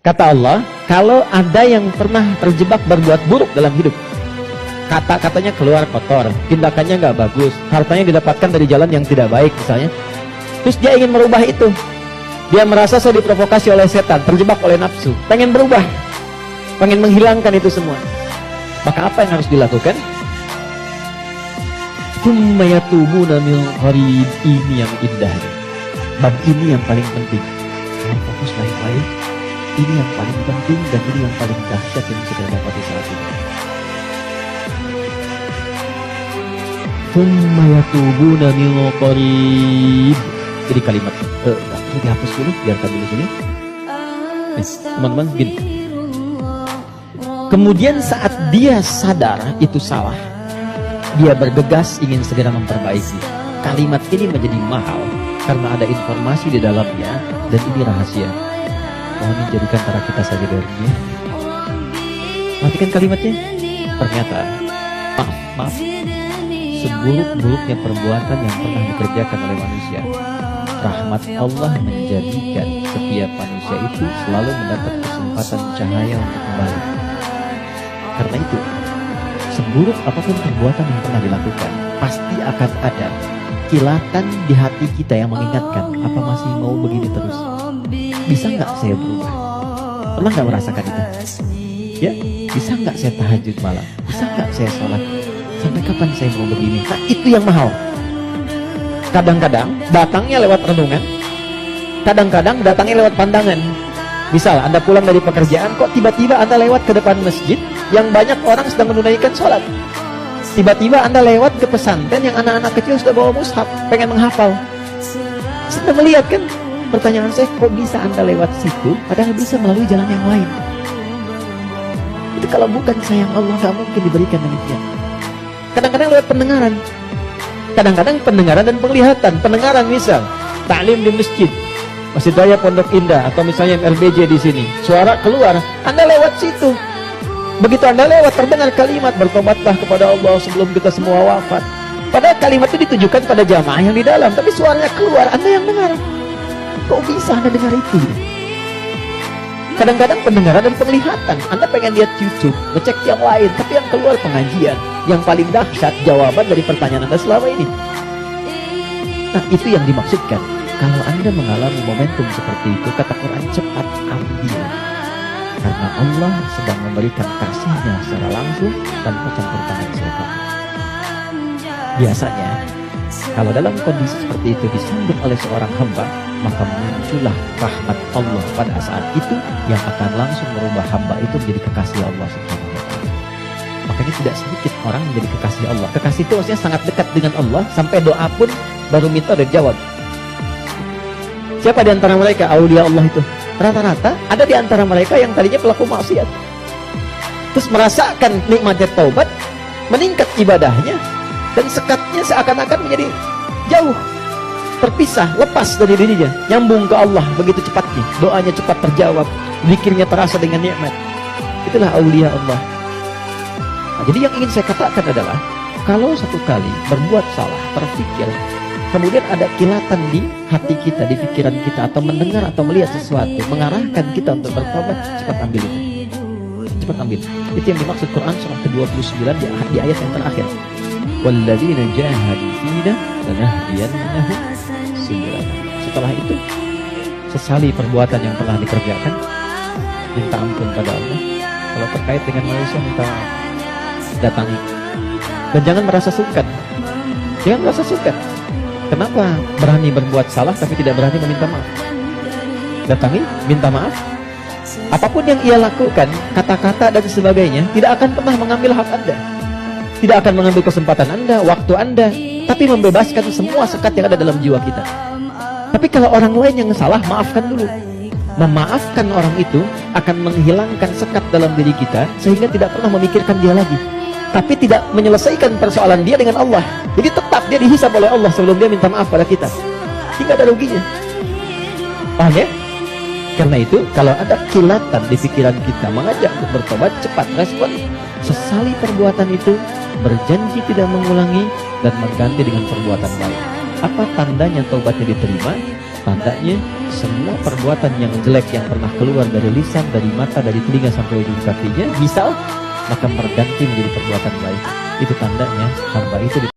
Kata Allah, kalau ada yang pernah terjebak berbuat buruk dalam hidup, kata-katanya keluar kotor, tindakannya nggak bagus, hartanya didapatkan dari jalan yang tidak baik misalnya, terus dia ingin merubah itu, dia merasa saya diprovokasi oleh setan, terjebak oleh nafsu, pengen berubah, pengen menghilangkan itu semua, maka apa yang harus dilakukan? Tsumma yatubuna min qarib. Ini yang indah, bab ini yang paling penting. Fokus baik-baik. Ini yang paling penting dan ini yang paling dahsyat yang bisa kita dapati saat ini. Tsumma yatubuna min qarib. Jadi kalimat dihapus dulu, biarkan dulu sini. Teman-teman, gini. Kemudian saat dia sadar itu salah, dia bergegas ingin segera memperbaiki. Kalimat ini menjadi mahal karena ada informasi di dalamnya dan ini rahasia. Mohon dijadikan antara kita saja dari ini. Perhatikan kalimatnya. Pernyataan. Maaf. Seburuk-buruknya perbuatan yang pernah dikerjakan oleh manusia, rahmat Allah menjadikan setiap manusia itu selalu mendapat kesempatan cahaya untuk kembali. Karena itu, seburuk apapun perbuatan yang pernah dilakukan, pasti akan ada kilatan di hati kita yang mengingatkan, apa masih mau begini terus? Bisa nggak saya berubah? Pernah nggak merasakan itu? Ya, bisa nggak saya tahajud malam? Bisa nggak saya sholat? Sampai kapan saya mau begini? Nah, itu yang mahal. Kadang-kadang datangnya lewat renungan, kadang-kadang datangnya lewat pandangan. Misal Anda pulang dari pekerjaan, kok tiba-tiba Anda lewat ke depan masjid yang banyak orang sedang menunaikan sholat. Tiba-tiba Anda lewat ke pesantren yang anak-anak kecil sudah bawa mushaf, pengen menghafal. Sudah melihat kan? Pertanyaan saya, kok bisa Anda lewat situ padahal bisa melalui jalan yang lain? Itu kalau bukan sayang Allah, gak mungkin diberikan demikian. Kadang-kadang lewat pendengaran, kadang-kadang pendengaran dan penglihatan. Pendengaran misal taklim di masjid, Masjid Raya Pondok Indah, atau misalnya MLBJ di sini, suara keluar, Anda lewat situ. Begitu Anda lewat, terdengar kalimat bertobatlah kepada Allah sebelum kita semua wafat. Padahal kalimat itu ditujukan pada jamaah yang di dalam, tapi suaranya keluar, Anda yang dengar. Kok bisa Anda dengar itu? Kadang-kadang pendengaran dan penglihatan. Anda pengen lihat YouTube, ngecek yang lain, tapi yang keluar pengajian. Yang paling dahsyat jawaban dari pertanyaan Anda selama ini. Nah, itu yang dimaksudkan. Kalau Anda mengalami momentum seperti itu, kata Quran, cepat ambil. Karena Allah sedang memberikan kasihnya secara langsung tanpa campur tangan siapa. Biasanya, kalau dalam kondisi seperti itu disambut oleh seorang hamba, maka muncullah rahmat Allah pada saat itu yang akan langsung merubah hamba itu menjadi kekasih Allah Subhanahu wa Ta'ala. Makanya tidak sedikit orang menjadi kekasih Allah. Kekasih itu maksudnya sangat dekat dengan Allah, sampai doa pun baru minta udah dijawab. Siapa di antara mereka aulia Allah itu? Rata-rata ada di antara mereka yang tadinya pelaku maksiat, terus merasakan nikmatnya taubat, meningkat ibadahnya, dan sekatnya seakan-akan menjadi jauh, terpisah, lepas dari dirinya, nyambung ke Allah begitu cepatnya, doanya cepat terjawab, zikirnya terasa dengan nikmat. Itulah aulia Allah. Nah, jadi yang ingin saya katakan adalah, kalau satu kali berbuat salah, terfikir, kemudian ada kilatan di hati kita, di pikiran kita, atau mendengar atau melihat sesuatu mengarahkan kita untuk bertobat, cepat ambil itu. Cepat ambil. Itu yang dimaksud Quran surah ke-29 di ayat yang terakhir. Walladzina jahadu fina lanahdiyannahum subulana. Setelah itu, sesali perbuatan yang pernah dikerjakan, minta ampun pada Allah. Kalau terkait dengan manusia, minta maaf. Datangi. Dan jangan merasa sungkan. Jangan merasa sungkan. Kenapa berani berbuat salah tapi tidak berani meminta maaf? Datangi, minta maaf. Apapun yang ia lakukan, kata-kata dan sebagainya, tidak akan pernah mengambil hak Anda, tidak akan mengambil kesempatan Anda, waktu Anda, tapi membebaskan semua sekat yang ada dalam jiwa kita. Tapi kalau orang lain yang salah, maafkan dulu. Memaafkan orang itu akan menghilangkan sekat dalam diri kita, sehingga tidak pernah memikirkan dia lagi, tapi tidak menyelesaikan persoalan dia dengan Allah. Jadi tetap dia dihisab oleh Allah sebelum dia minta maaf pada kita. Tidak ada ruginya. Paham ya? Karena itu, kalau ada kilatan di pikiran kita mengajak untuk bertobat, cepat respon, sesali perbuatan itu, berjanji tidak mengulangi, dan mengganti dengan perbuatan baik. Apa tandanya taubatnya diterima? Tandanya semua perbuatan yang jelek yang pernah keluar dari lisan, dari mata, dari telinga sampai ujung kakinya, misal, maka berganti menjadi perbuatan baik. Itu tandanya hamba itu